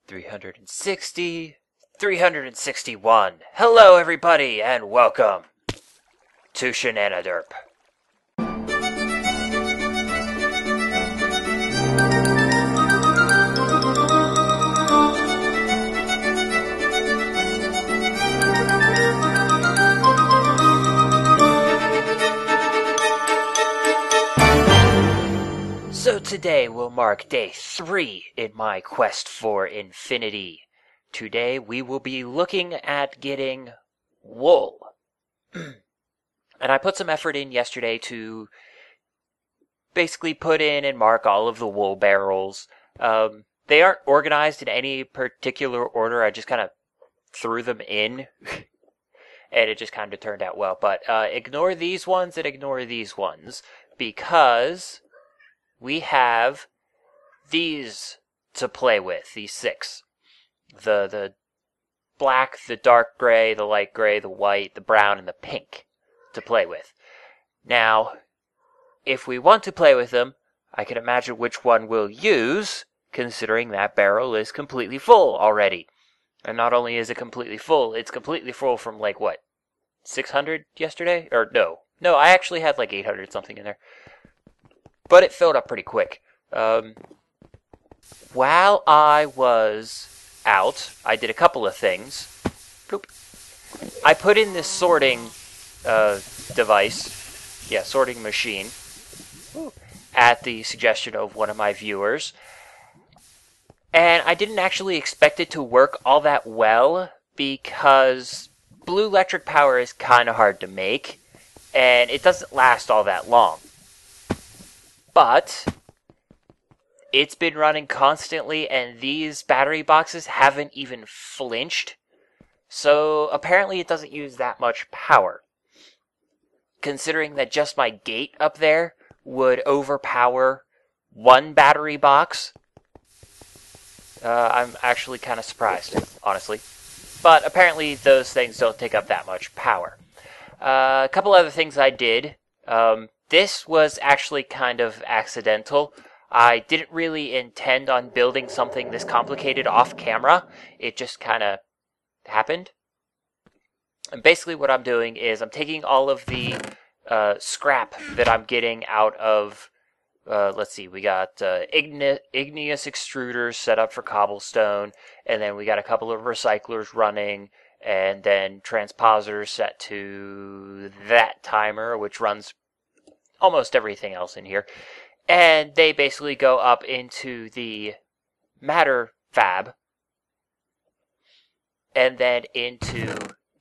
360, 361. Hello, everybody, and welcome to Shenaniderp. So today will mark day 3 in my quest for infinity. Today we will be looking at getting wool. And I put some effort in yesterday to basically put in and mark all of the wool barrels. They aren't organized in any particular order. I just kind of threw them in. And it just kind of turned out well. But ignore these ones and ignore these ones. Because we have these to play with, these 6. The black, the dark gray, the light gray, the white, the brown, and the pink to play with. Now, if we want to play with them, I can imagine which one we'll use, considering that barrel is completely full already. And not only is it completely full, it's completely full from, 600 yesterday? Or no, I actually had 800 something in there. But it filled up pretty quick. While I was out, I did a couple of things. Boop. I put in this sorting device, sorting machine, at the suggestion of one of my viewers. And I didn't actually expect it to work all that well, because blue electric power is kind of hard to make, and it doesn't last all that long. But it's been running constantly, and these battery boxes haven't even flinched. So apparently it doesn't use that much power. Considering that just my gate up there would overpower one battery box, I'm actually kind of surprised, honestly. But apparently those things don't take up that much power. A couple other things I did. This was actually kind of accidental. I didn't really intend on building something this complicated off camera. It just kind of happened. And basically what I'm doing is I'm taking all of the scrap that I'm getting out of, let's see, we got igneous extruders set up for cobblestone, and then we got a couple of recyclers running, and then transpositors set to that timer, which runs almost everything else in here. And they basically go up into the matter fab, and then into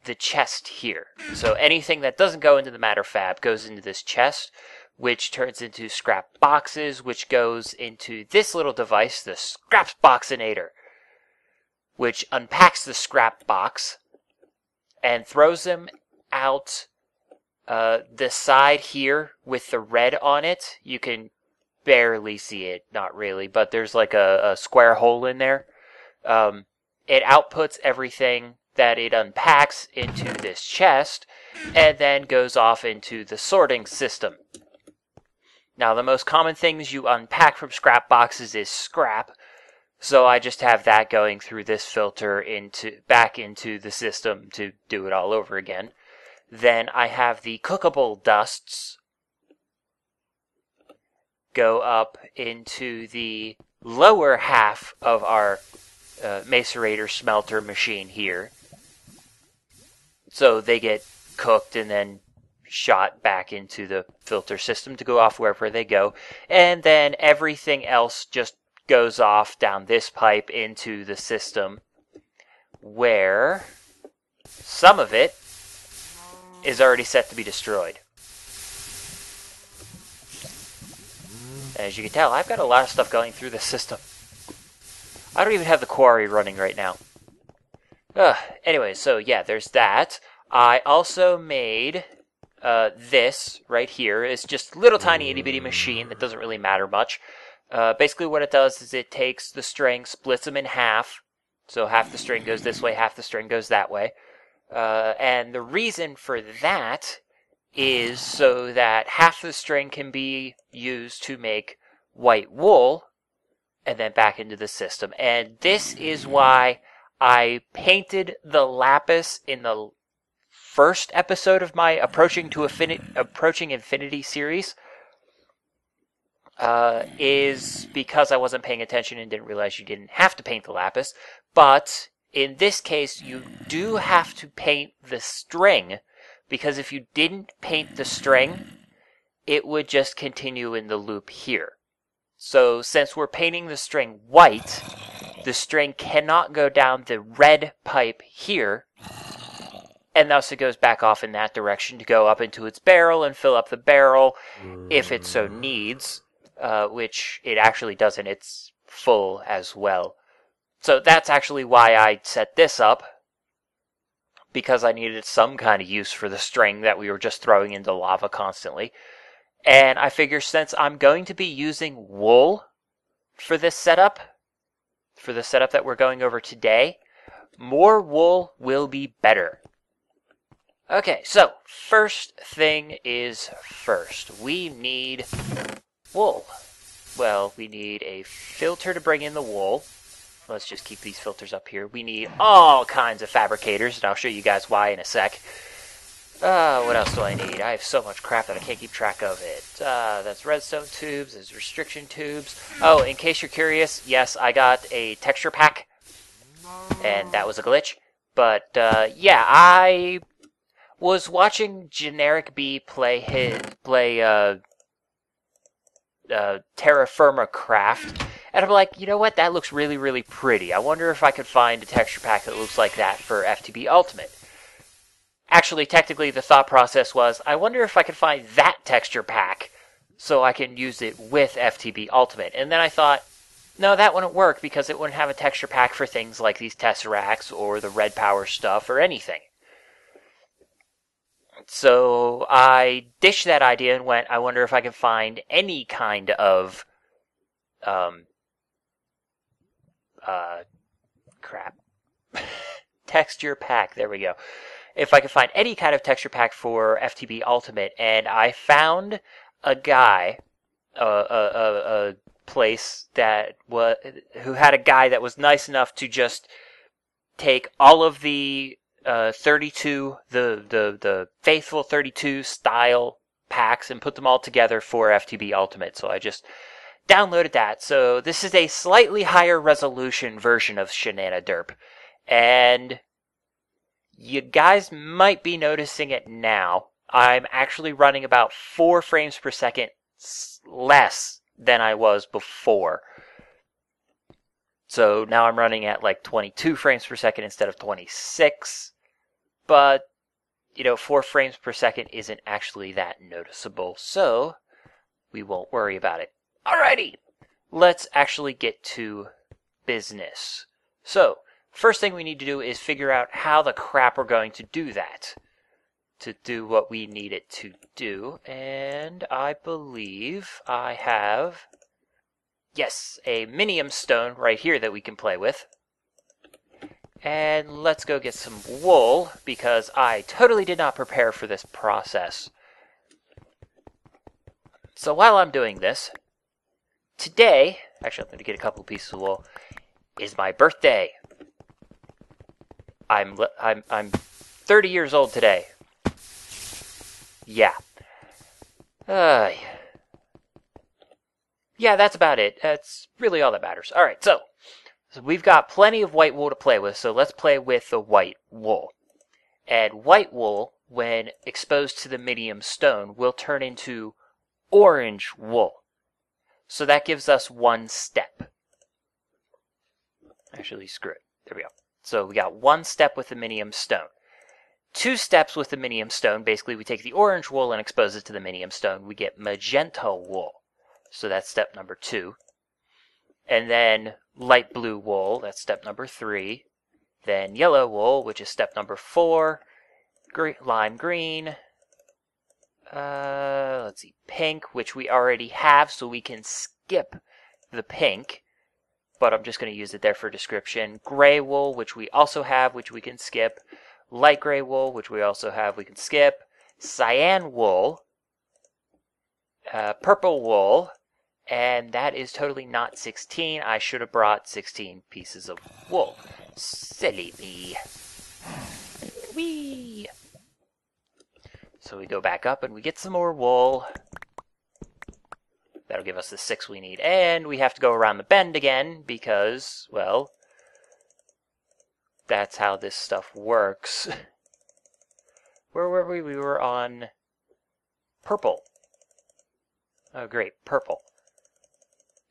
the chest here. So anything that doesn't go into the matter fab goes into this chest, which turns into scrap boxes, which goes into this little device, the scrap boxinator, which unpacks the scrap box and throws them out the side here with the red on it. You can barely see it, not really, but there's a square hole in there. It outputs everything that it unpacks into this chest, and then goes off into the sorting system. Now, the most common things you unpack from scrap boxes is scrap, so I just have that going through this filter back into the system to do it all over again. Then I have the cookable dusts go up into the lower half of our macerator smelter machine here. So they get cooked and then shot back into the filter system to go off wherever they go. And then everything else just goes off down this pipe into the system, where some of it is already set to be destroyed. As you can tell, I've got a lot of stuff going through the system. I don't even have the quarry running right now. Anyway, so yeah, there's that. I also made this right here. It's just a little tiny itty bitty machine that doesn't really matter much. Basically what it does is it takes the string, splits them in half. So half the string goes this way, half the string goes that way. And the reason for that is so that half the string can be used to make white wool, and then back into the system. And this is why I painted the lapis in the first episode of my Approaching Infinity series. Is because I wasn't paying attention and didn't realize you didn't have to paint the lapis. But in this case, you do have to paint the string, because if you didn't paint the string, it would just continue in the loop here. So since we're painting the string white, the string cannot go down the red pipe here, and thus it goes back off in that direction to go up into its barrel and fill up the barrel if it so needs, which it actually doesn't. It's full as well. So that's actually why I set this up, because I needed some kind of use for the string that we were just throwing into lava constantly. And I figure since I'm going to be using wool for this setup, for the setup that we're going over today, more wool will be better. Okay, so first thing is first. We need wool. Well, we need a filter to bring in the wool. Let's just keep these filters up here. We need all kinds of fabricators, and I'll show you guys why in a sec. What else do I need? I have so much crap that I can't keep track of it. That's redstone tubes, there's restriction tubes. Oh, in case you're curious, yes, I got a texture pack, and that was a glitch. But, yeah, I was watching Generic B play Terra Firma Craft, and I'm like, you know what, that looks really, really pretty. I wonder if I could find a texture pack that looks like that for FTB Ultimate. Actually, technically, the thought process was, I wonder if I could find that texture pack so I can use it with FTB Ultimate. And then I thought, no, that wouldn't work because it wouldn't have a texture pack for things like these Tesseracts or the Red Power stuff or anything. So I dished that idea and went, I wonder if I can find any kind of texture pack. There we go. If I could find any kind of texture pack for FTB Ultimate, and I found a guy, a place that who had a guy that was nice enough to just take all of the 32, the faithful 32 style packs and put them all together for FTB Ultimate. So I just downloaded that. So this is a slightly higher resolution version of Shenaniderp, and you guys might be noticing it now. I'm actually running about 4 frames per second less than I was before. So now I'm running at like 22 frames per second instead of 26. But, 4 frames per second isn't actually that noticeable. So we won't worry about it. Alrighty, let's actually get to business. So, first thing we need to do is figure out how the crap we're going to do that. To do what we need it to do. And I believe I have, yes, a minium stone right here that we can play with. And let's go get some wool, because I totally did not prepare for this process. So while I'm doing this, today, actually I'm going to get a couple pieces of wool, is my birthday. I'm 30 years old today. Yeah. Yeah, that's about it. That's really all that matters. Alright, so we've got plenty of white wool to play with, so let's play with the white wool. And white wool, when exposed to the medium stone, will turn into orange wool. So that gives us 1 step. Actually, screw it. There we go. So we got 1 step with the minium stone. 2 steps with the minium stone. Basically, we take the orange wool and expose it to the minium stone. We get magenta wool. So that's step number 2. And then light blue wool. That's step number 3. Then yellow wool, which is step number 4. Lime green. Let's see. Pink, which we already have, so we can skip the pink. But I'm just going to use it there for description. Gray wool, which we also have, which we can skip. Light gray wool, which we also have, we can skip. Cyan wool. Purple wool. And that is totally not 16. I should have brought 16 pieces of wool. Silly me. Whee! So we go back up and we get some more wool. That'll give us the 6 we need. And we have to go around the bend again because, well, that's how this stuff works. Where were we? We were on purple. Oh, great, purple.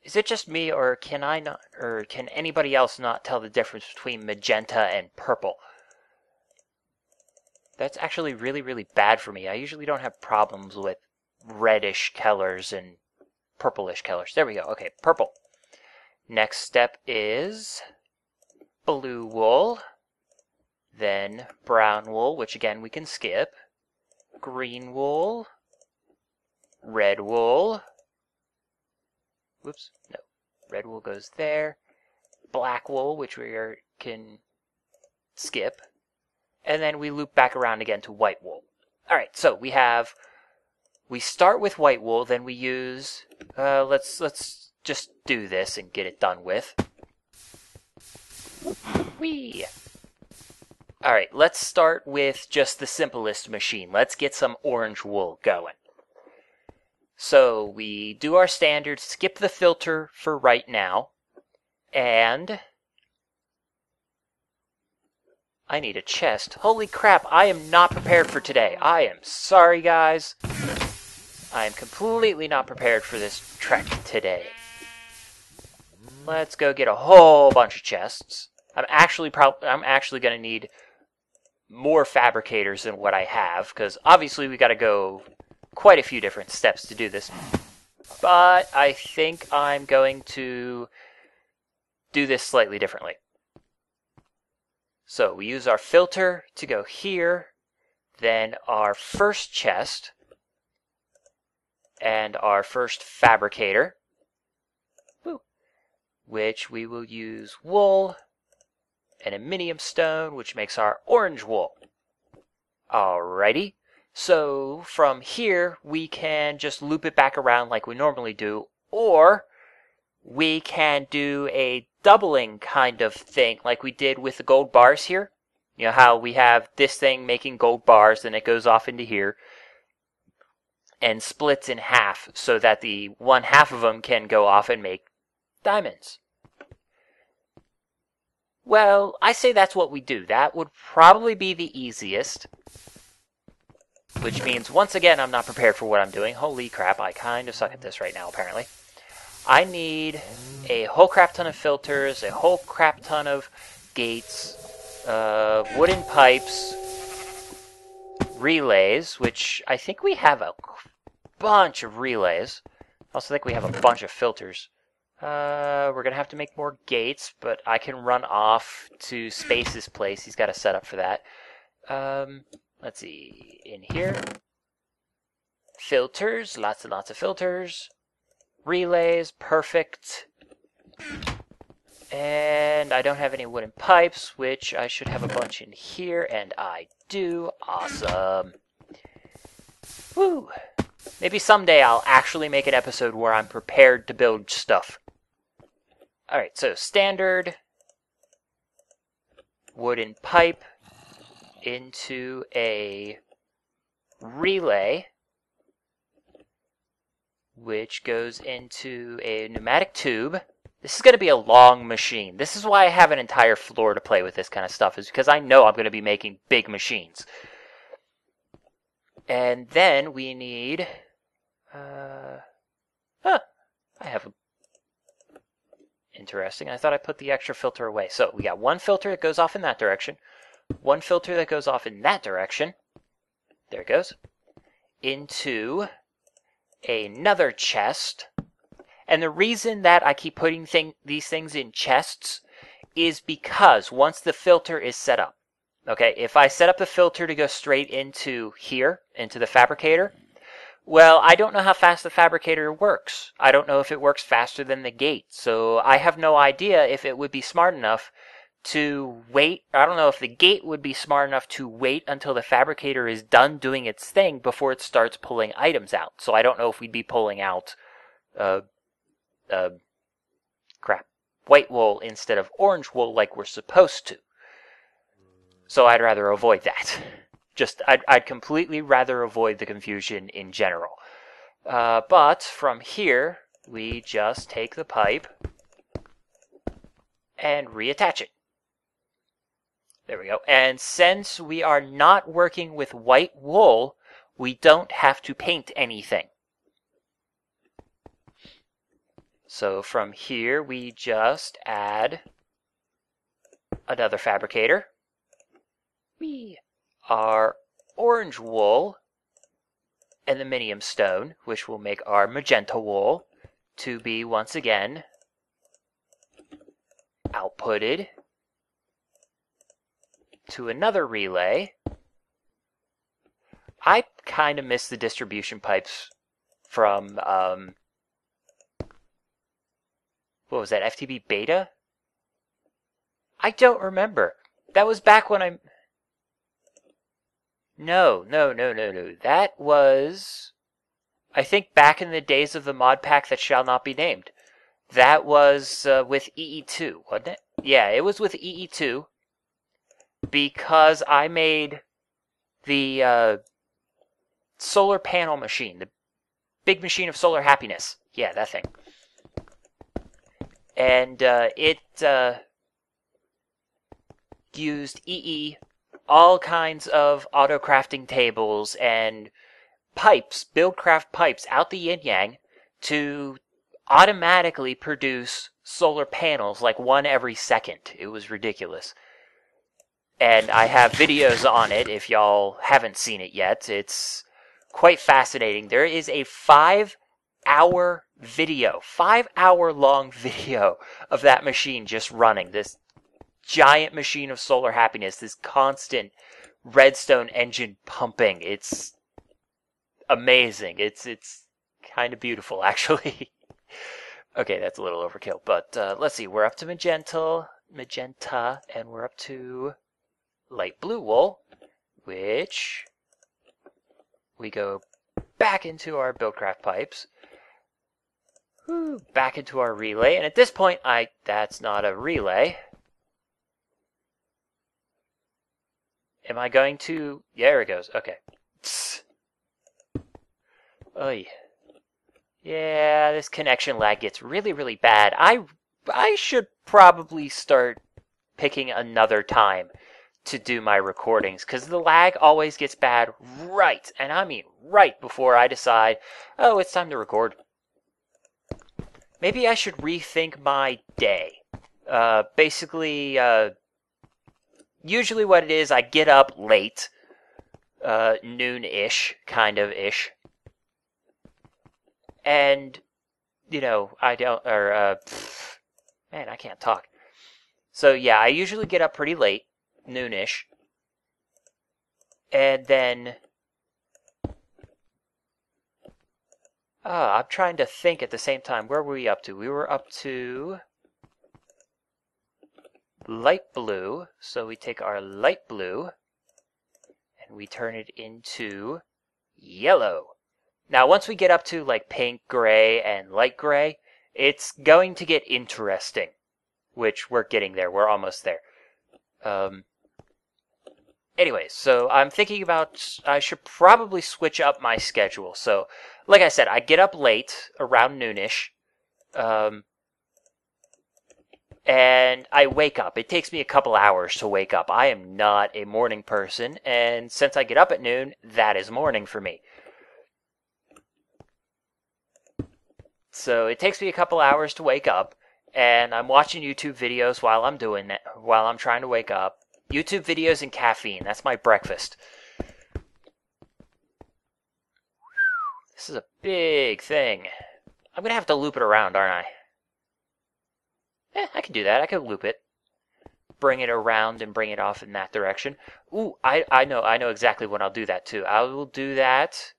Is it just me, or can I not, or can anybody else not tell the difference between magenta and purple? That's actually really, really bad for me. I usually don't have problems with reddish colors and purplish colors. There we go. Okay, purple. Next step is blue wool, then brown wool, which again we can skip, green wool, red wool. Whoops, no. Red wool goes there. Black wool, which can skip. And then we loop back around again to white wool. Alright, so we start with white wool, then we use, let's just do this and get it done with. Whee! Alright, let's start with just the simplest machine. Let's get some orange wool going. So we do our standard, skip the filter for right now, and I need a chest. Holy crap, I am not prepared for today. I am sorry, guys. I am completely not prepared for this trek today. Let's go get a whole bunch of chests. I'm actually going to need more fabricators than what I have, because obviously we got to go quite a few different steps to do this, but I think I'm going to do this slightly differently. So we use our filter to go here, then our first chest, and our first fabricator, which we will use wool, and aluminium stone, which makes our orange wool. Alrighty. So from here, we can just loop it back around like we normally do, or we can do a doubling kind of thing like we did with the gold bars here. You know how we have this thing making gold bars, and it goes off into here and splits in half so that the one half of them can go off and make diamonds. Well, I say that's what we do. That would probably be the easiest. Which means, once again, I'm not prepared for what I'm doing. Holy crap, I kind of suck at this right now, apparently. I need a whole crap ton of filters, a whole crap ton of gates, wooden pipes, relays, which I think we have a bunch of relays. I also think we have a bunch of filters. We're going to have to make more gates, but I can run off to Space's place. He's got a setup for that. Let's see, in here, filters, lots and lots of filters, relays, perfect, and I don't have any wooden pipes, which I should have a bunch in here, and I do. Awesome. Woo! Maybe someday I'll actually make an episode where I'm prepared to build stuff. Alright, so standard wooden pipe into a relay, which goes into a pneumatic tube. This is going to be a long machine. This is why I have an entire floor to play with this kind of stuff, is because I know I'm going to be making big machines. And then we need... I have a... Interesting. I thought I put the extra filter away. So we got one filter that goes off in that direction, one filter that goes off in that direction. There it goes. Into another chest. And the reason that I keep putting these things in chests is because once the filter is set up, okay, if I set up the filter to go straight into here, into the fabricator, well, I don't know how fast the fabricator works. I don't know if it works faster than the gate. So I have no idea if it would be smart enough to wait. I don't know if the gate would be smart enough to wait until the fabricator is done doing its thing before it starts pulling items out. So I don't know if we'd be pulling out white wool instead of orange wool like we're supposed to. So I'd rather avoid that. I'd completely rather avoid the confusion in general. But from here, we just take the pipe and reattach it. There we go. And since we are not working with white wool, we don't have to paint anything. So from here, we just add another fabricator. Our orange wool and the minium stone, which will make our magenta wool, to be once again outputted to another relay. I kind of miss the distribution pipes from, what was that, FTB Beta? I don't remember. That was back when No. That was, I think, back in the days of the mod pack that shall not be named. That was with EE2, wasn't it? Yeah, it was with EE2 because I made the solar panel machine, the big machine of solar happiness. Yeah, that thing. And it used EE, all kinds of auto crafting tables and pipes, buildcraft pipes out the yin-yang to automatically produce solar panels like one every second. It was ridiculous. And I have videos on it if y'all haven't seen it yet. It's quite fascinating. There is a 5-hour video, 5-hour long video of that machine just running. This giant machine of solar happiness, this constant redstone engine pumping. It's amazing. It's kind of beautiful, actually. Okay, that's a little overkill, but let's see. We're up to magenta, and we're up to light blue wool, which we go back into our buildcraft pipes, back into our relay, and at this point, that's not a relay. Am I going to... Yeah, there it goes. Okay. Oy. Yeah, this connection lag gets really, really bad. I should probably start picking another time to do my recordings, because the lag always gets bad right, and I mean right before I decide, oh, it's time to record. Maybe I should rethink my day. Basically, usually what it is, I get up late, noon-ish, kind of-ish, and, you know, man, I can't talk. So, yeah, I usually get up pretty late, noonish, and then, I'm trying to think at the same time, where were we up to? We were up to light blue, so we take our light blue, and we turn it into yellow. Now, once we get up to, like, pink, gray, and light gray, it's going to get interesting, which we're getting there. We're almost there. Anyways, so I'm thinking about, I should probably switch up my schedule. So, like I said, I get up late, around noonish, and I wake up. It takes me a couple hours to wake up. I am not a morning person, and since I get up at noon, that is morning for me. So it takes me a couple hours to wake up, and I'm watching YouTube videos while I'm doing that, while I'm trying to wake up. YouTube videos and caffeine, that's my breakfast. This is a big thing. I'm going to have to loop it around, aren't I? I can do that. I can loop it. Bring it around and bring it off in that direction. Ooh, I know exactly what I'll do that too. I will do that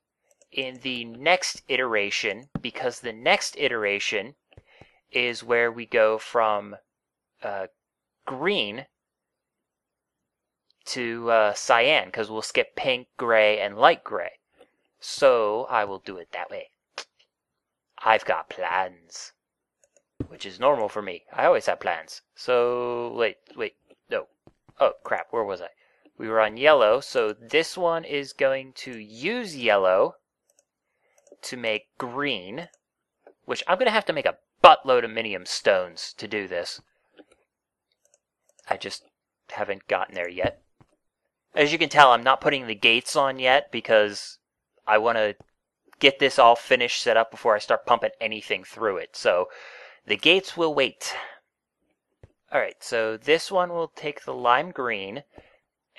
in the next iteration, because the next iteration is where we go from green to cyan, because we'll skip pink, gray, and light gray. So I will do it that way. I've got plans. which is normal for me. I always have plans. So, wait, no. Oh, crap, where was I? We were on yellow, so this one is going to use yellow to make green, which I'm going to have to make a buttload of minium stones to do this. I just haven't gotten there yet. As you can tell, I'm not putting the gates on yet because I want to get this all finished, set up before I start pumping anything through it. So the gates will wait. Alright, so this one will take the lime green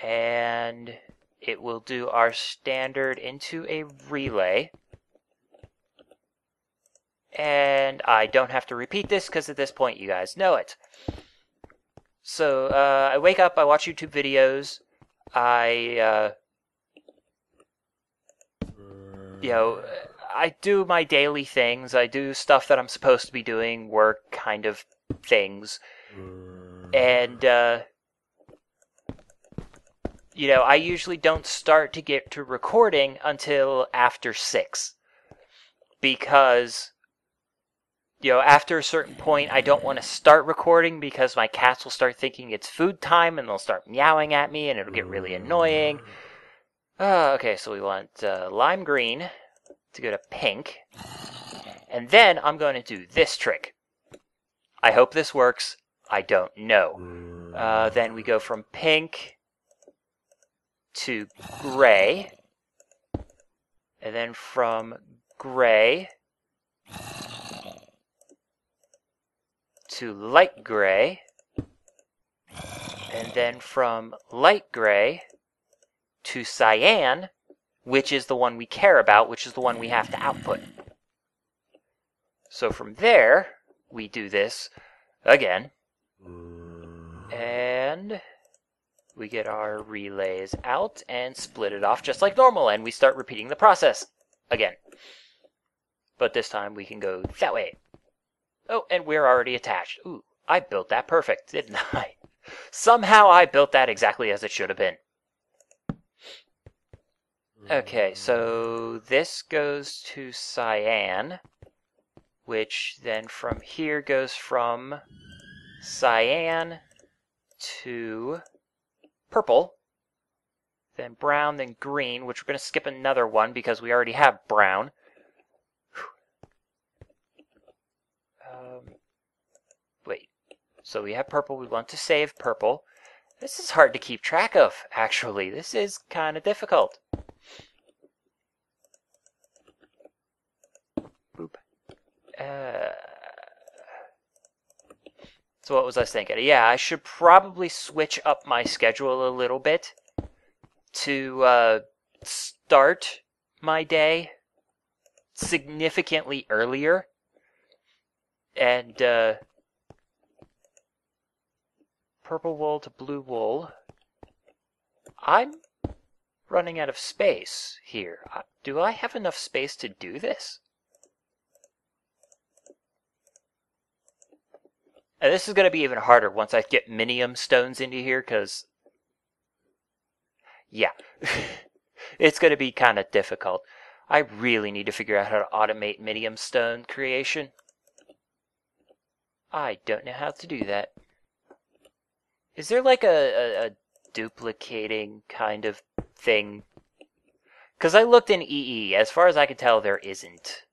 and it will do our standard into a relay. And I don't have to repeat this because at this point you guys know it. So I wake up, I watch YouTube videos, I do my daily things. I do stuff that I'm supposed to be doing, work kind of things. And, I usually don't start to get to recording until after 6. Because, after a certain point, I don't want to start recording because my cats will start thinking it's food time and they'll start meowing at me and it'll get really annoying. Okay, so we want lime green to go to pink. And then I'm going to do this trick. I hope this works. I don't know. Then we go from pink to gray. And then from gray to light gray. And then from light gray to cyan, which is the one we care about, which is the one we have to output. So from there, we do this again. And we get our relays out and split it off just like normal, and we start repeating the process again. But this time we can go that way. Oh, and we're already attached. Ooh, I built that perfect, didn't I? Somehow I built that exactly as it should have been. Okay, so this goes to cyan, which then from here goes from cyan to purple, then brown, then green, which we're going to skip another one because we already have brown. Wait, so we have purple, we want to save purple. This is hard to keep track of, actually. This is kind of difficult. Boop. So what was I thinking? Yeah, I should probably switch up my schedule a little bit to start my day significantly earlier. And purple wool to blue wool. I'm running out of space here. Do I have enough space to do this? And this is going to be even harder once I get minium stones into here, because, yeah, it's going to be kind of difficult. I really need to figure out how to automate minium stone creation. I don't know how to do that. Is there like a duplicating kind of thing? Because I looked in EE. As far as I can tell, there isn't.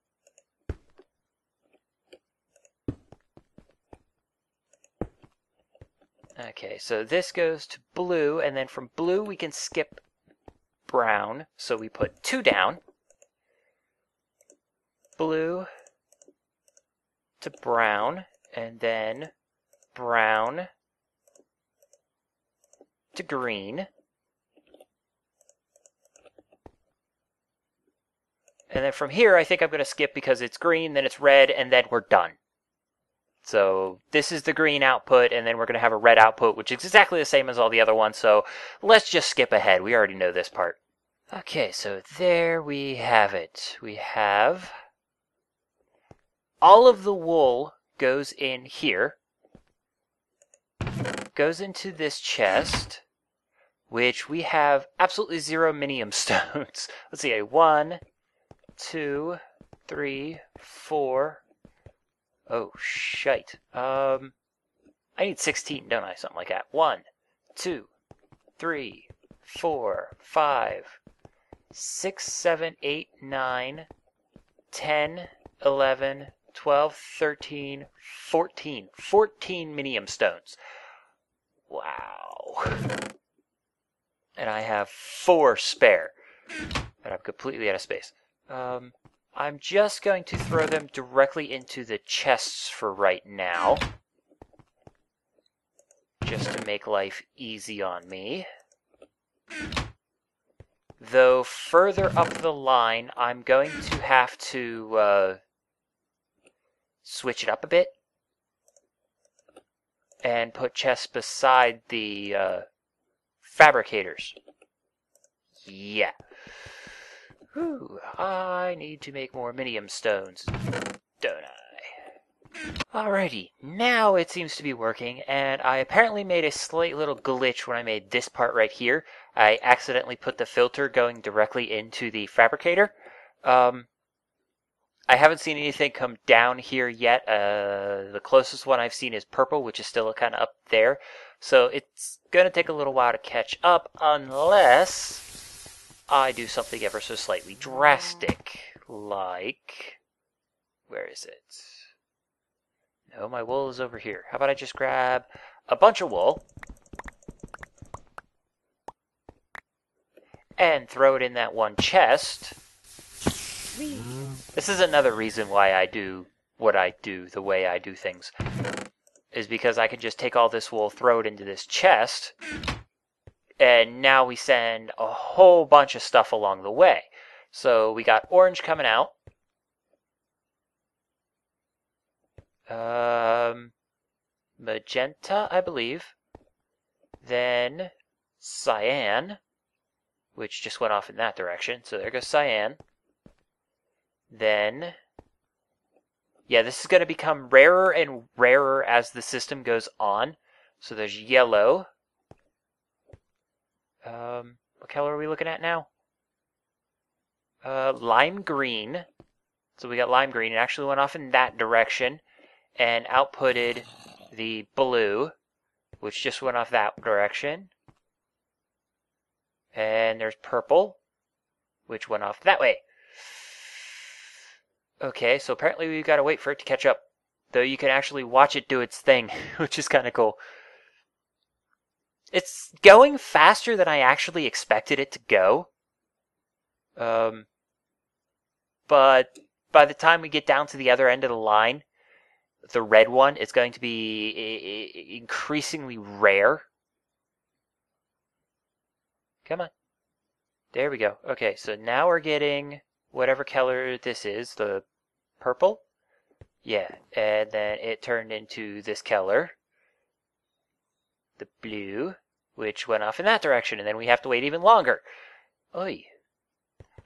Okay, so this goes to blue, and then from blue we can skip brown. So we put 2 down. Blue to brown, and then brown to green. And then from here, I think I'm going to skip because it's green, then it's red, and then we're done. So this is the green output, and then we're going to have a red output, which is exactly the same as all the other ones. So let's just skip ahead. We already know this part. Okay, so there we have it. We have all of the wool goes in here, goes into this chest, which we have absolutely 0 minium stones. Let's see, 1, 2, 3, 4. Oh, shite. I need 16, don't I? Something like that. 1, 2, 3, 4, 5, 6, 7, 8, 9, 10, 11, 12, 13, 14. 14 minium stones. Wow. And I have 4 spare. And I'm completely out of space. I'm just going to throw them directly into the chests for right now. Just to make life easy on me. Though further up the line, I'm going to have to switch it up a bit. And put chests beside the fabricators. Yeah. Whew, I need to make more minium stones, don't I? Alrighty, now it seems to be working, and I apparently made a slight little glitch when I made this part right here. I accidentally put the filter going directly into the fabricator. I haven't seen anything come down here yet. The closest one I've seen is purple, which is still kind of up there. So it's going to take a little while to catch up, unless I do something ever so slightly drastic, like, where is it? No, my wool is over here. How about I just grab a bunch of wool and throw it in that one chest. This is another reason why I do what I do, the way I do things, is because I can just take all this wool, throw it into this chest, and now we send a whole bunch of stuff along the way. So we got orange coming out. Magenta, I believe. Then cyan, which just went off in that direction. So there goes cyan. Then, yeah, this is going to become rarer and rarer as the system goes on. So there's yellow. What color are we looking at now? Lime green. So we got lime green. It actually went off in that direction and outputted the blue, which just went off that direction. And there's purple, which went off that way. Okay, so apparently we've got to wait for it to catch up. Though you can actually watch it do its thing, which is kind of cool. It's going faster than I actually expected it to go. But by the time we get down to the other end of the line, the red one is going to be increasingly rare. Come on. There we go. Okay, so now we're getting whatever color this is, the purple. Yeah, and then it turned into this color, the blue, which went off in that direction, and then we have to wait even longer. Oy.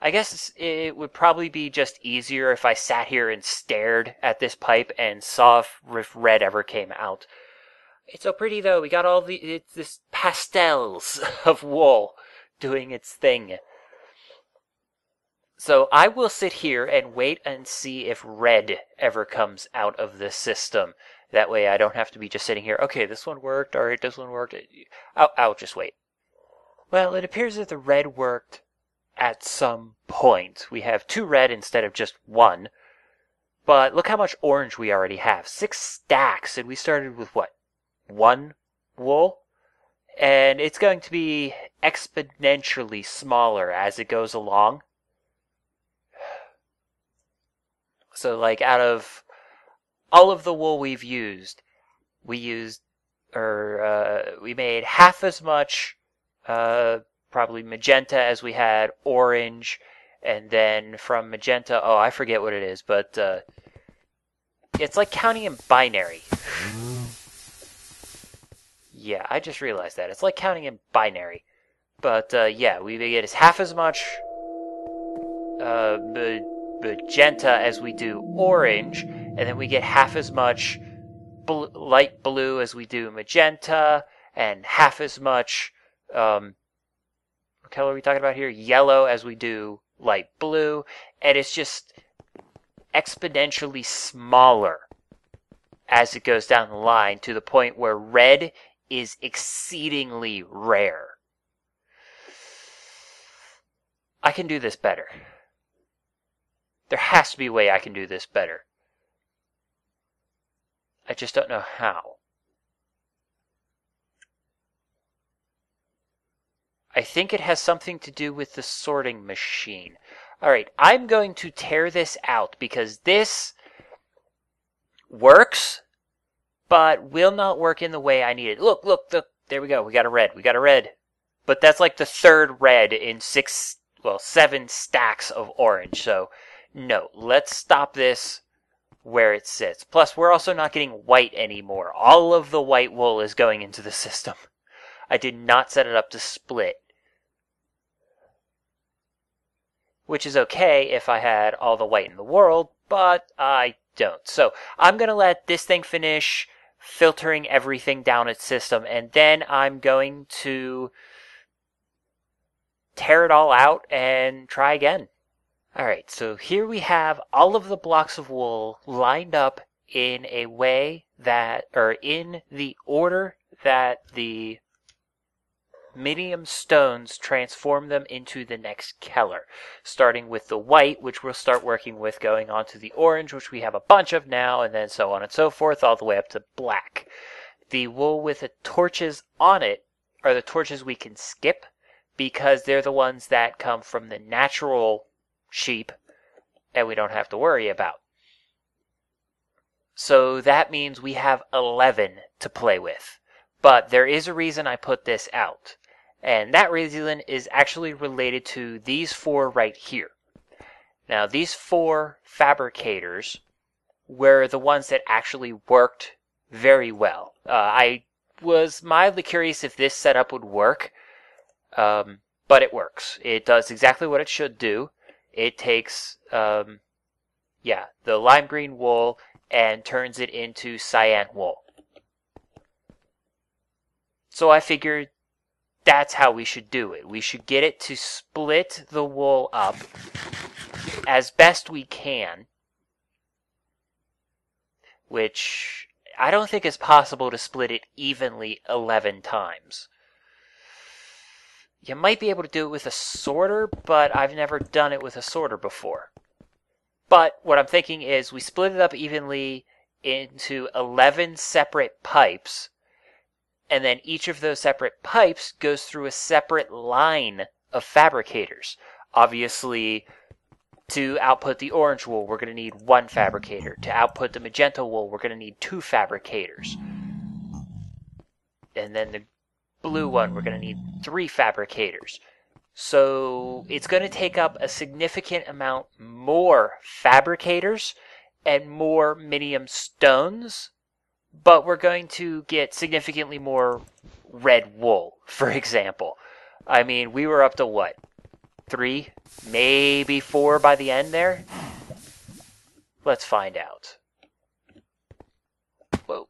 I guess it would probably be just easier if I sat here and stared at this pipe and saw if red ever came out. It's so pretty though. We got all this pastels of wool doing its thing. So I will sit here and wait and see if red ever comes out of this system. That way I don't have to be just sitting here, okay, this one worked, alright, this one worked. I'll just wait. Well, it appears that the red worked at some point. We have 2 red instead of just 1. But look how much orange we already have. 6 stacks, and we started with what? 1 wool? And it's going to be exponentially smaller as it goes along. So, like, out of all of the wool we've used, we made half as much, probably magenta as we had orange, and then from magenta, I forget what it is, but it's like counting in binary. Yeah, I just realized that. It's like counting in binary. But yeah, we get half as much magenta as we do orange, and then we get half as much light blue as we do magenta, and half as much what color are we talking about here? Yellow as we do light blue, and it's just exponentially smaller as it goes down the line to the point where red is exceedingly rare. I can do this better. There has to be a way I can do this better. I just don't know how. I think it has something to do with the sorting machine. Alright, I'm going to tear this out because this works, but will not work in the way I need it. Look, there we go. We got a red. But that's like the third red in 7 stacks of orange. So, no, let's stop this where it sits. Plus, we're also not getting white anymore. All of the white wool is going into the system. I did not set it up to split. Which is okay if I had all the white in the world, but I don't. So I'm going to let this thing finish filtering everything down its system, and then I'm going to tear it all out and try again. Alright, so here we have all of the blocks of wool lined up in a way that, or in the order that the medium stones transform them into the next color, starting with the white, which we'll start working with, going on to the orange, which we have a bunch of now, and then so on and so forth, all the way up to black. The wool with the torches on it are the torches we can skip, because they're the ones that come from the natural sheep, and we don't have to worry about. So that means we have 11 to play with. But there is a reason I put this out. And that reason is actually related to these 4 right here. Now, these 4 fabricators were the ones that actually worked very well. I was mildly curious if this setup would work, but it works. It does exactly what it should do. It takes, the lime green wool and turns it into cyan wool. So I figured that's how we should do it. We should get it to split the wool up as best we can, which I don't think is possible to split it evenly 11 times. You might be able to do it with a sorter, but I've never done it with a sorter before. But what I'm thinking is we split it up evenly into 11 separate pipes, and then each of those separate pipes goes through a separate line of fabricators. Obviously, to output the orange wool, we're going to need 1 fabricator. To output the magenta wool, we're going to need 2 fabricators. And then the blue one, we're going to need 3 fabricators. So it's going to take up a significant amount more fabricators and more medium stones, but we're going to get significantly more red wool, for example. I mean, we were up to what? 3, maybe 4 by the end there? Let's find out. Whoa.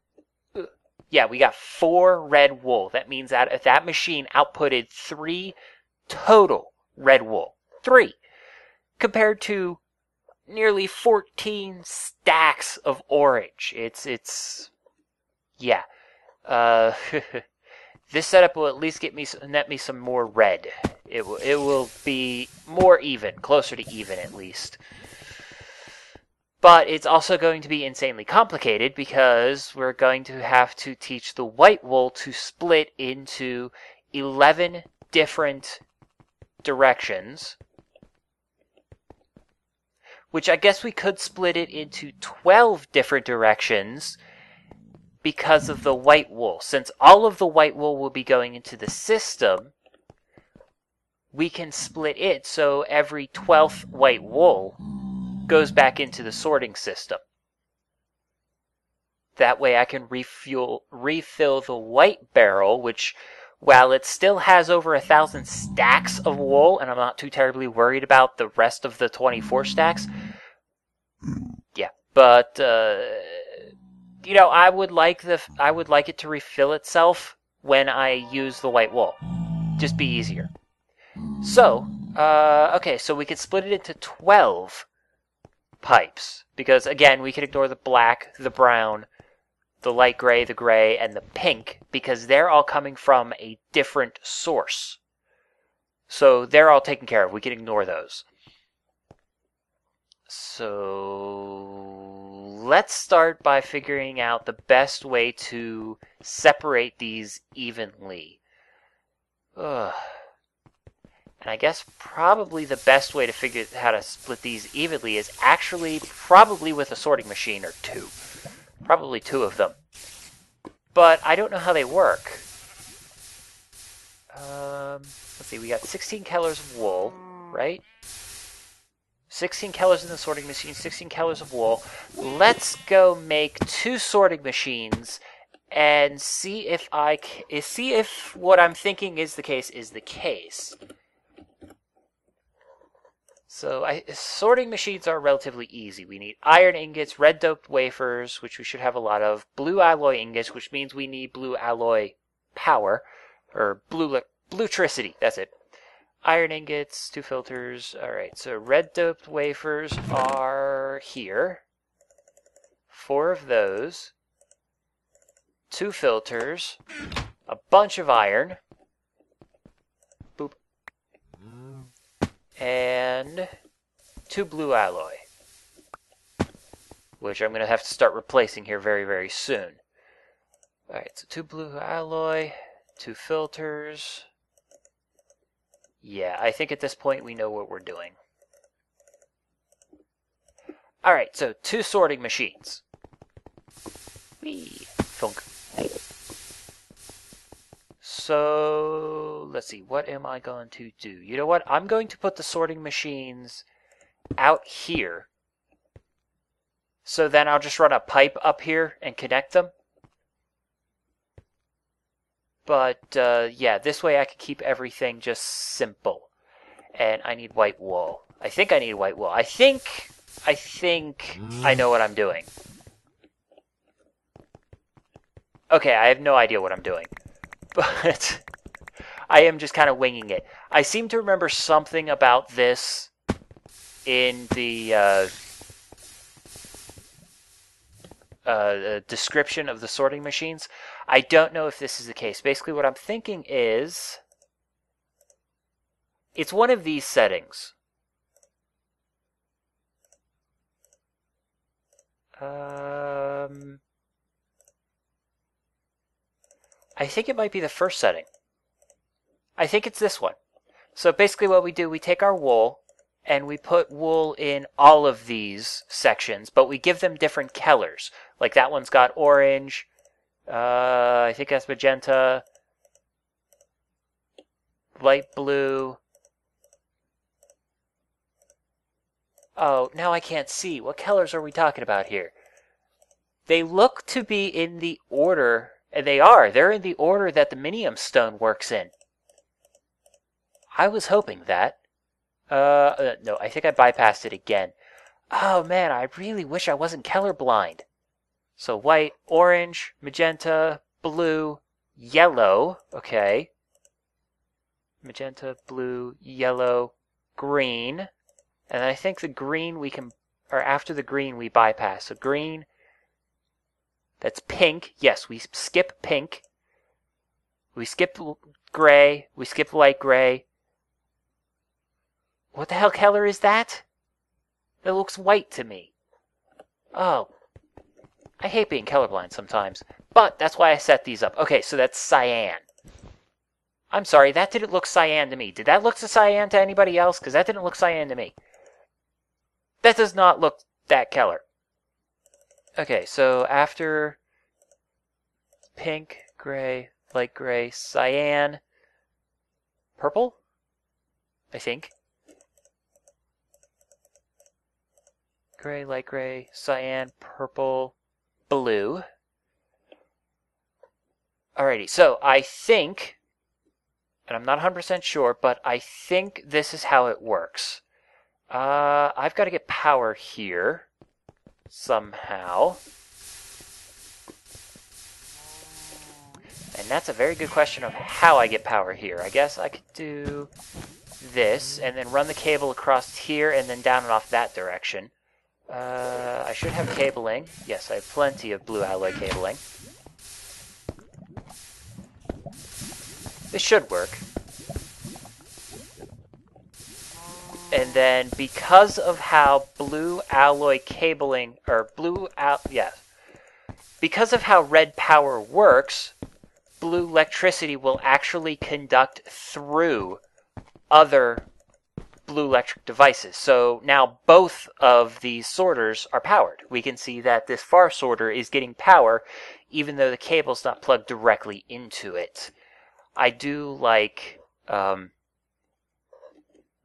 Yeah, we got 4 red wool. That means that if that machine outputted 3 total red wool. 3. Compared to nearly 14 stacks of orange. Yeah. This setup will at least net me some more red. It will be more even, closer to even at least. But it's also going to be insanely complicated because we're going to have to teach the white wool to split into 11 different directions, which I guess we could split it into 12 different directions because of the white wool. Since all of the white wool will be going into the system, we can split it so every 12th white wool goes back into the sorting system. That way I can refill the white barrel, which, while it still has over 1,000 stacks of wool, and I'm not too terribly worried about the rest of the 24 stacks, yeah, but I would like it to refill itself when I use the white wool. Just be easier. So, okay, so we could split it into 12 pipes, because again, we could ignore the black, the brown, the light gray, and the pink, because they're all coming from a different source. So they're all taken care of. We can ignore those. So let's start by figuring out the best way to separate these evenly. Ugh. And I guess probably the best way to figure out how to split these evenly is actually probably with a sorting machine or two. Probably two of them. But I don't know how they work. Let's see, we got 16 colors of wool, right? 16 colors in the sorting machine, 16 colors of wool. Let's go make two sorting machines and see if what I'm thinking is the case. So sorting machines are relatively easy. We need iron ingots, red doped wafers, which we should have a lot of, blue alloy ingots, which means we need blue alloy power, or bluetricity, that's it. Iron ingots, 2 filters. Alright, so red doped wafers are here. 4 of those. 2 filters. A bunch of iron. Boop. And 2 blue alloy. Which I'm going to have to start replacing here very, very soon. Alright, so 2 blue alloy. 2 filters. Yeah, I think at this point we know what we're doing. Alright, so 2 sorting machines. Whee! Thunk. So, let's see, what am I going to do? You know what? I'm going to put the sorting machines out here. So then I'll just run a pipe up here and connect them. But, yeah, this way I can keep everything just simple. And I need white wool. I think I need white wool. I think I know what I'm doing. Okay, I have no idea what I'm doing. But I am just kind of winging it. I seem to remember something about this in the description of the sorting machines. I don't know if this is the case. Basically, what I'm thinking is it's one of these settings. I think it might be the first setting. I think it's this one. So basically what we do, we take our wool and we put wool in all of these sections, but we give them different colors. Like that one's got orange, I think that's magenta, light blue. Oh, now I can't see. What colors are we talking about here? They look to be in the order, and they are. They're in the order that the minium stone works in. I was hoping that. No, I think I bypassed it again. Oh man, I really wish I wasn't colorblind. So white, orange, magenta, blue, yellow. Okay. Magenta, blue, yellow, green. And I think the green we can, or after the green we bypass. So green, that's pink. Yes, we skip pink. We skip gray. We skip light gray. What the hell color is that? That looks white to me. Oh. I hate being colorblind sometimes. But that's why I set these up. Okay, so that's cyan. I'm sorry, that didn't look cyan to me. Did that look cyan to anybody else? Because that didn't look cyan to me. That does not look that color. Okay, so after pink, gray, light gray, cyan, purple, I think. Gray, light gray, cyan, purple, blue. Alrighty, so I think, and I'm not 100% sure, but I think this is how it works. I've got to get power here somehow. And that's a very good question of how I get power here. I guess I could do this and then run the cable across here and then down and off that direction. I should have cabling. Yes, I have plenty of blue alloy cabling. This should work. And then because of how blue alloy cabling, because of how red power works, blue electricity will actually conduct through other blue electric devices. So now both of these sorters are powered. We can see that this far sorter is getting power even though the cable's not plugged directly into it. I do like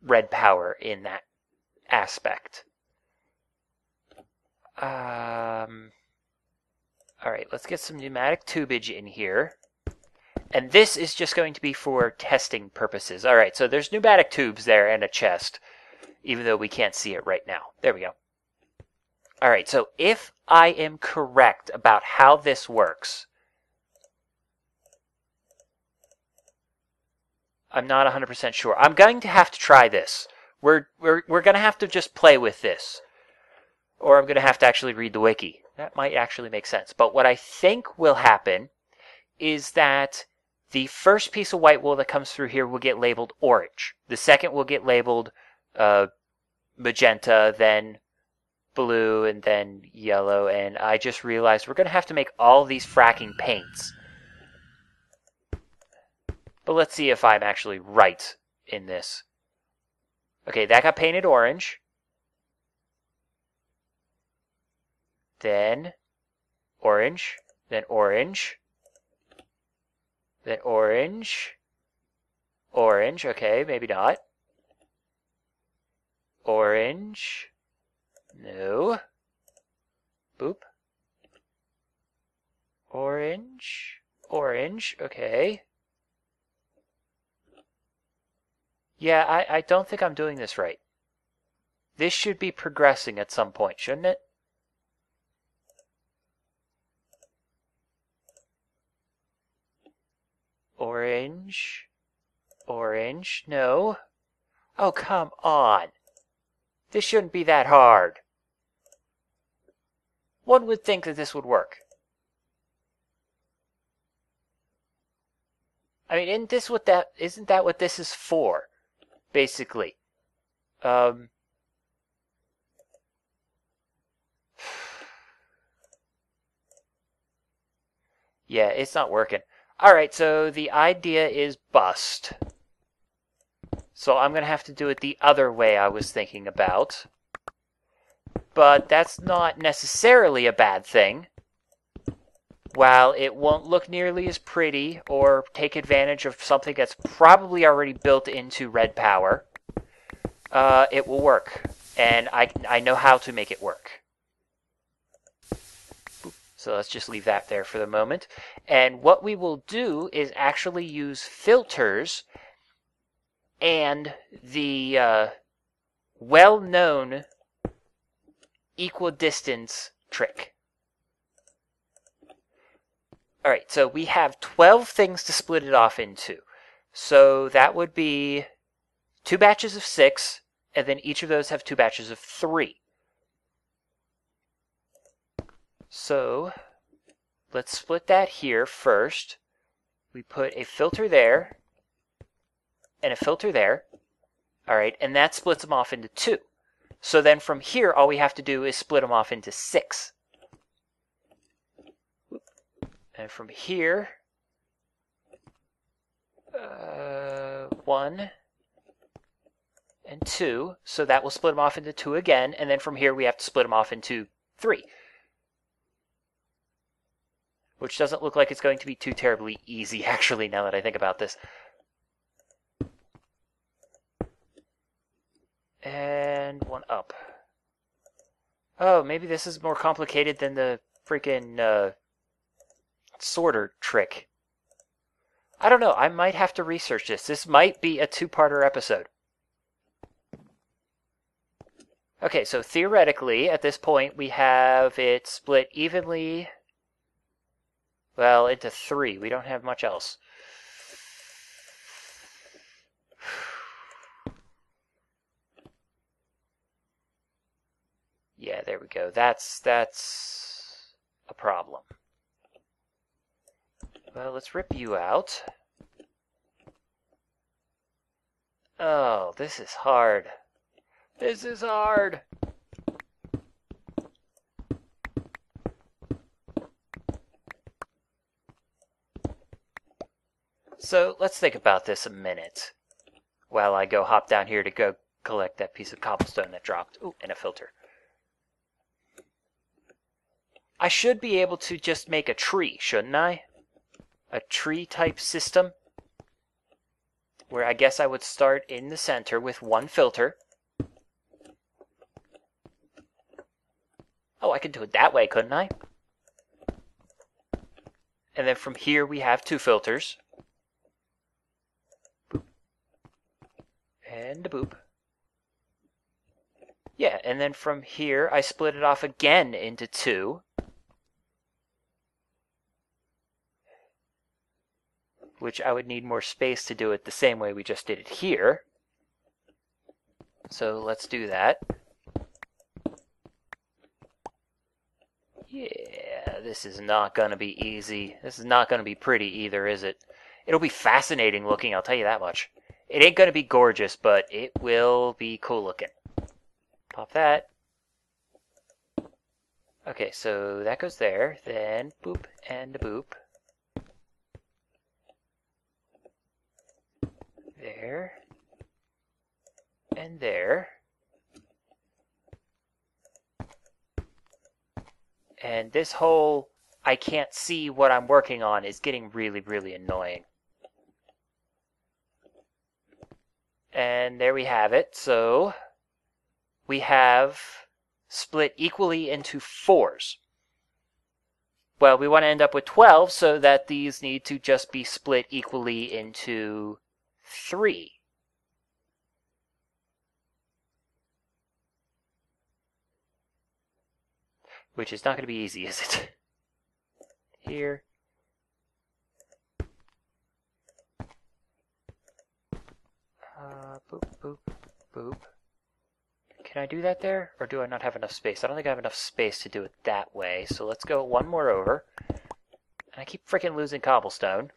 red power in that aspect. Alright, let's get some pneumatic tubage in here. And this is just going to be for testing purposes. Alright, so there's pneumatic tubes there and a chest, even though we can't see it right now. There we go. Alright, so if I am correct about how this works, I'm not 100% sure. I'm going to have to try this. We're going to have to just play with this. Or I'm going to have to actually read the wiki. That might actually make sense. But what I think will happen is that the first piece of white wool that comes through here will get labeled orange. The second will get labeled magenta, then blue, and then yellow. And I just realized we're going to have to make all these fracking paints. But let's see if I'm actually right in this. Okay, that got painted orange. Then orange. Then orange. Then orange. Orange, okay, maybe not. Orange. No. Boop. Orange. Orange, okay. Yeah, I don't think I'm doing this right. This should be progressing at some point, shouldn't it? Orange. Orange. No. Oh, come on. This shouldn't be that hard. One would think that this would work. I mean, isn't that what this is for? Basically. Yeah, it's not working. Alright, so the idea is bust. So I'm going to have to do it the other way I was thinking about. But that's not necessarily a bad thing. While it won't look nearly as pretty or take advantage of something that's probably already built into red power, it will work. And I know how to make it work. So let's just leave that there for the moment. And what we will do is actually use filters and the well-known equidistance trick. Alright, so we have 12 things to split it off into. So that would be 2 batches of 6, and then each of those have 2 batches of 3. So let's split that here first. We put a filter there and a filter there. Alright, and that splits them off into 2. So then from here, all we have to do is split them off into 6. And from here, 1 and 2. So that will split them off into 2 again. And then from here, we have to split them off into 3. Which doesn't look like it's going to be too terribly easy, actually, now that I think about this. And 1 up. Oh, maybe this is more complicated than the freaking sorter trick. I don't know. I might have to research this. This might be a 2-parter episode. Okay, so theoretically, at this point, we have it split evenly, well, into 3. We don't have much else. Yeah, there There we go. That's a problem. Well, let's rip you out. Oh, this is hard. This is hard. So let's think about this a minute while I go hop down here to go collect that piece of cobblestone that dropped. Ooh, and a filter. I should be able to just make a tree, shouldn't I? A tree type system where I guess I would start in the center with one filter. Oh, I could do it that way, couldn't I? And then from here we have two filters. Boop. And a boop. Yeah, and then from here I split it off again into two. Which I would need more space to do it the same way we just did it here. So let's do that. Yeah, this is not going to be easy. This is not going to be pretty either, is it? It'll be fascinating looking, I'll tell you that much. It ain't going to be gorgeous, but it will be cool looking. Pop that. Okay, so that goes there. Then boop and a boop. There. And there. And this whole I can't see what I'm working on is getting really, really annoying. And there we have it. So we have split equally into 4s. Well, we want to end up with 12, so that these need to just be split equally into 3. Which is not going to be easy, is it? Here. Boop, boop, boop. Can I do that there? Or do I not have enough space? I don't think I have enough space to do it that way. So let's go one more over. And I keep freaking losing cobblestone.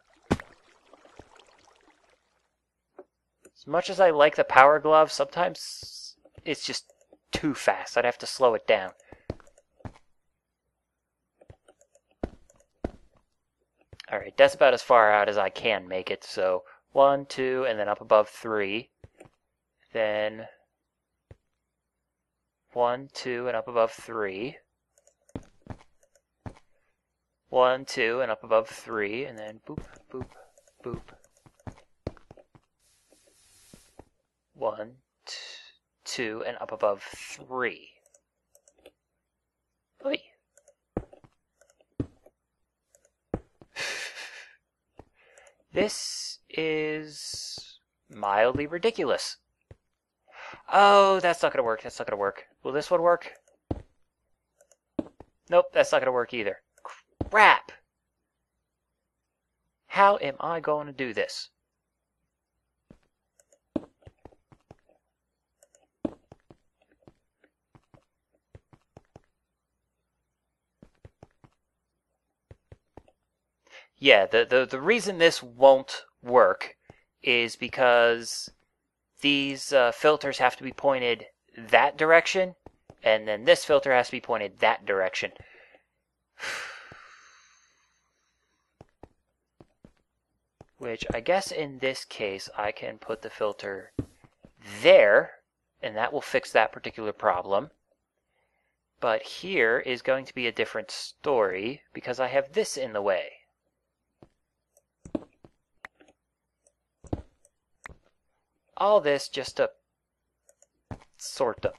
As much as I like the power glove, sometimes it's just too fast. I'd have to slow it down. Alright, that's about as far out as I can make it. So 1, 2, and then up above 3. Then 1, 2, and up above 3. 1, 2, and up above 3, and then boop, boop, boop. 1, 2, and up above 3. Oy. This is mildly ridiculous. Oh, that's not going to work. That's not going to work. Will this one work? Nope, that's not going to work either. Crap! How am I going to do this? Yeah, the reason this won't work is because these filters have to be pointed that direction, and then this filter has to be pointed that direction. Which I guess in this case I can put the filter there, and that will fix that particular problem. But here is going to be a different story because I have this in the way. All this just to sort them.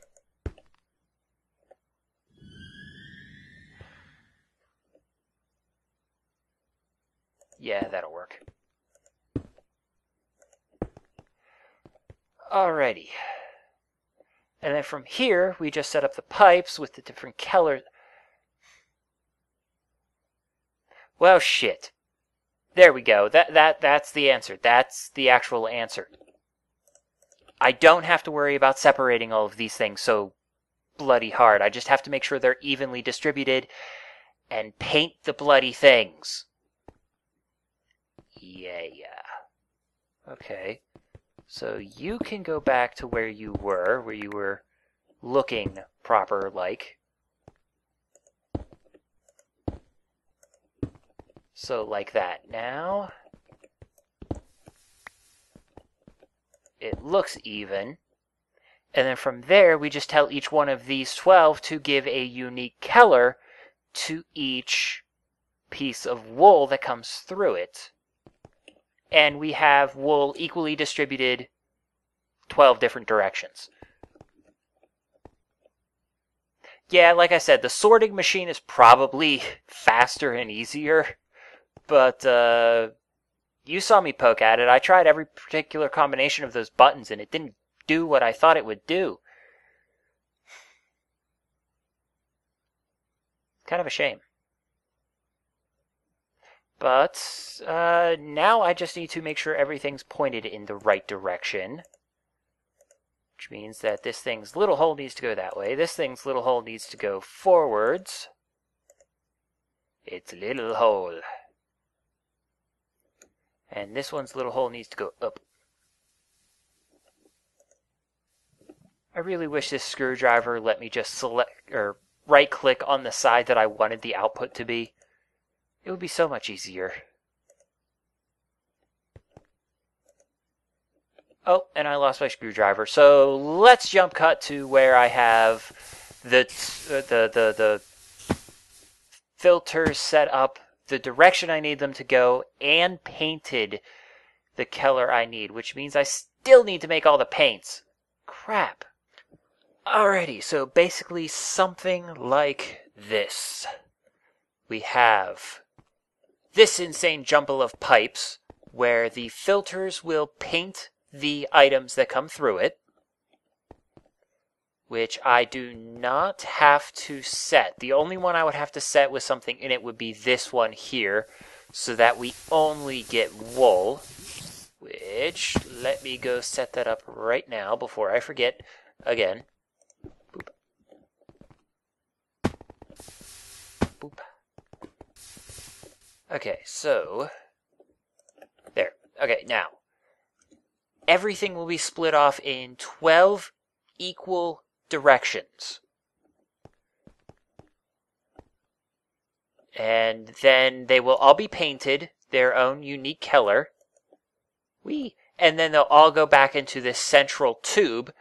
Yeah, that'll work. Alrighty. And then from here, we just set up the pipes with the different colors. Well, shit. There we go. That's the answer. That's the actual answer. I don't have to worry about separating all of these things so bloody hard. I just have to make sure they're evenly distributed and paint the bloody things. Yeah. Okay. So you can go back to where you were looking proper like. So like that. Now it looks even. And then from there, we just tell each one of these 12 to give a unique color to each piece of wool that comes through it. And we have wool equally distributed 12 different directions. Yeah, like I said, the sorting machine is probably faster and easier, but you saw me poke at it. I tried every particular combination of those buttons, and it didn't do what I thought it would do. Kind of a shame. But now I just need to make sure everything's pointed in the right direction. Which means that this thing's little hole needs to go that way. This thing's little hole needs to go forwards. Its little hole. And this one's little hole needs to go up. I really wish this screwdriver let me just select or right click on the side that I wanted the output to be. It would be so much easier. Oh, and I lost my screwdriver. So let's jump cut to where I have the filters set up the direction I need them to go and painted the color I need, which means I still need to make all the paints. Crap. Alrighty, so basically something like this. We have this insane jumble of pipes where the filters will paint the items that come through it, which I do not have to set. The only one I would have to set with something in it would be this one here, so that we only get wool, which, let me go set that up right now before I forget again. Boop. Boop. Okay, so, there. Okay, now, everything will be split off in 12 equal directions. And then they will all be painted their own unique color. And then they'll all go back into this central tube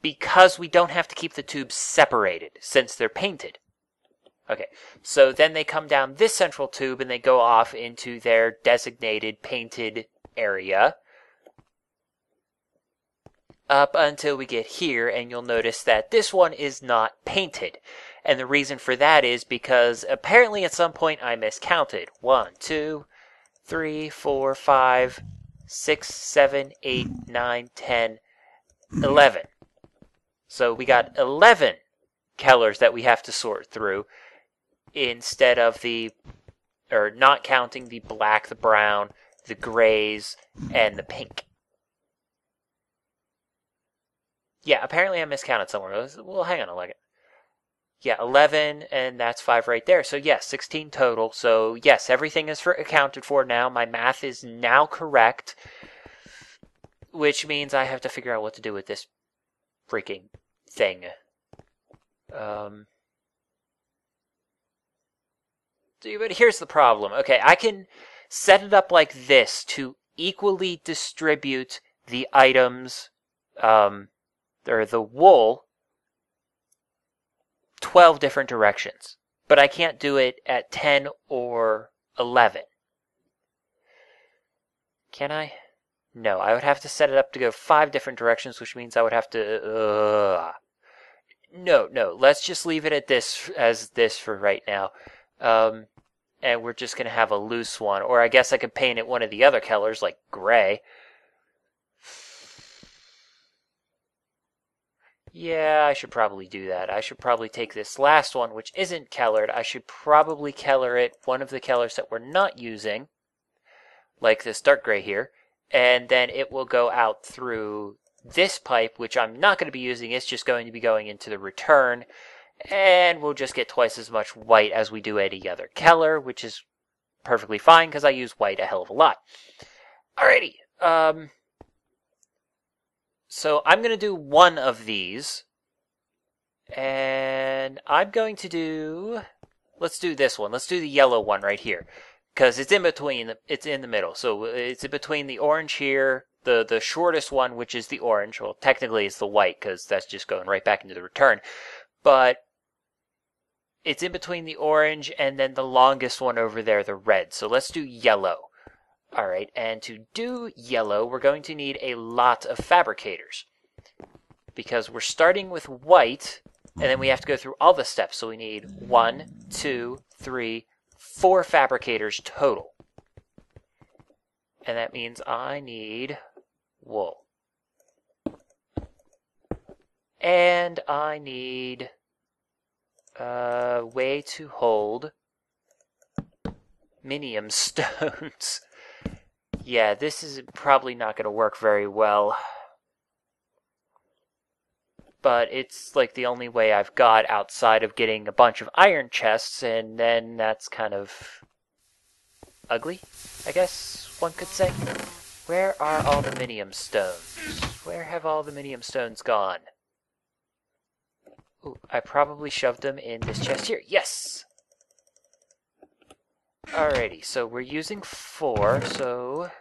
because we don't have to keep the tubes separated since they're painted. Okay, so then they come down this central tube and they go off into their designated painted area up until we get here, and you'll notice that this one is not painted. And the reason for that is because apparently at some point I miscounted. 1, 2, 3, 4, 5, 6, 7, 8, 9, 10, 11. So we got 11 colors that we have to sort through instead of not counting the black, the brown, the grays, and the pink. Yeah, apparently I miscounted somewhere. Well, hang on a second. Yeah, 11, and that's 5 right there. So yes, 16 total. So yes, everything is accounted for now. My math is now correct, which means I have to figure out what to do with this freaking thing. But here's the problem. Okay, I can set it up like this to equally distribute the items, or the wool, 12 different directions. But I can't do it at 10 or 11. Can I? No, I would have to set it up to go 5 different directions, which means I would have to... No, let's just leave it at this, as this for right now. And we're just going to have a loose one. Or I guess I could paint it one of the other colors, like gray. Yeah, I should probably do that. I should probably take this last one, which isn't colored. I should probably color it one of the colors that we're not using, like this dark gray here, and then it will go out through this pipe, which I'm not going to be using. It's just going to be going into the return, and we'll just get twice as much white as we do any other Keller, which is perfectly fine because I use white a hell of a lot. Alrighty. So I'm going to do one of these, and I'm going to do... Let's do this one. Let's do the yellow one right here, because it's in between. It's in the middle, so it's in between the orange here, the shortest one, which is the orange. Well, technically it's the white, because that's just going right back into the return. But it's in between the orange and then the longest one over there, the red. So let's do yellow. All right, and to do yellow, we're going to need a lot of fabricators, because we're starting with white, and then we have to go through all the steps. So we need 1, 2, 3, 4 fabricators total. And that means I need wool. And I need a way to hold minium stones. Yeah, this is probably not going to work very well. But it's like the only way I've got outside of getting a bunch of iron chests, and then that's kind of ugly, I guess one could say. Where are all the minium stones? Where have all the minium stones gone? Ooh, I probably shoved them in this chest here. Yes! Alrighty, so we're using 4, so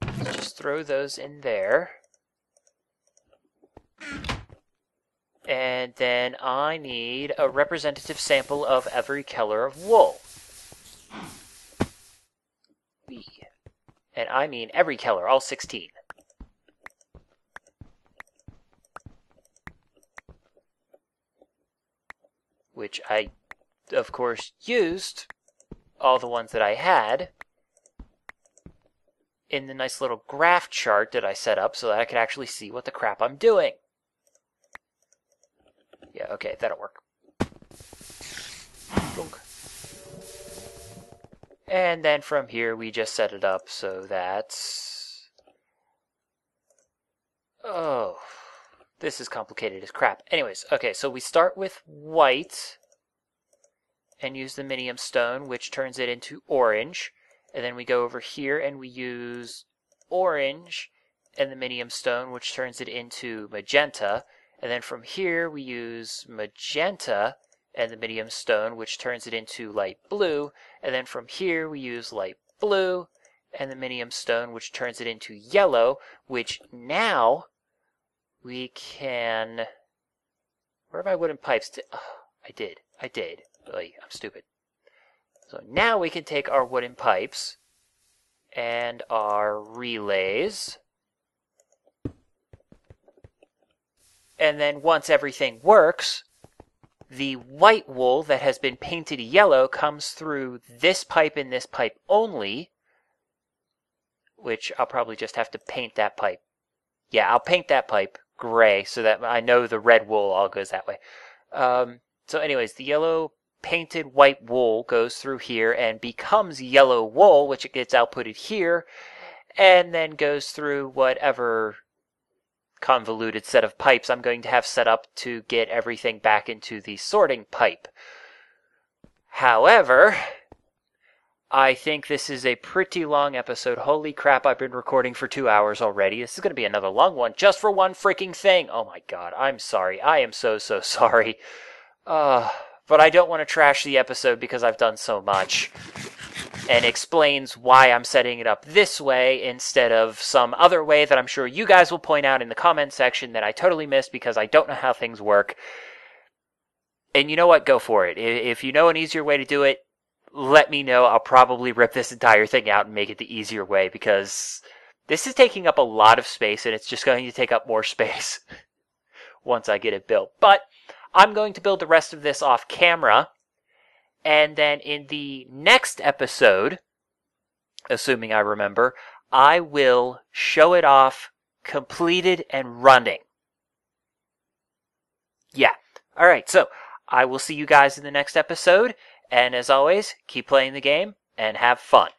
let's just throw those in there. And then I need a representative sample of every color of wool. And I mean every color, all 16. Which I, of course, used all the ones that I had in the nice little graph chart that I set up so that I could actually see what the crap I'm doing. Yeah, okay, that'll work. And then from here, we just set it up so that... Oh, this is complicated as crap. Anyways, okay, so we start with white and use the minium stone, which turns it into orange. And then we go over here and we use orange and the minium stone, which turns it into magenta. And then from here, we use magenta and the minium stone, which turns it into light blue. And then from here, we use light blue and the minium stone, which turns it into yellow, which now we can... Where are my wooden pipes? Oh, I did. Like, I'm stupid. So now we can take our wooden pipes and our relays. And then once everything works, the white wool that has been painted yellow comes through this pipe and this pipe only, which I'll probably just have to paint that pipe. Yeah, I'll paint that pipe gray so that I know the red wool all goes that way. So anyways, the yellow painted white wool goes through here and becomes yellow wool, which it gets outputted here, and then goes through whatever convoluted set of pipes I'm going to have set up to get everything back into the sorting pipe. However, I think this is a pretty long episode. Holy crap, I've been recording for 2 hours already. This is going to be another long one just for one freaking thing. Oh my god, I'm sorry. I am so sorry. But I don't want to trash the episode because I've done so much. And explains why I'm setting it up this way instead of some other way that I'm sure you guys will point out in the comment section that I totally missed because I don't know how things work. And you know what? Go for it. If you know an easier way to do it, let me know. I'll probably rip this entire thing out and make it the easier way because this is taking up a lot of space and it's just going to take up more space once I get it built. But I'm going to build the rest of this off camera. And then in the next episode, assuming I remember, I will show it off completed and running. Yeah. All right. So I will see you guys in the next episode. And as always, keep playing the game and have fun.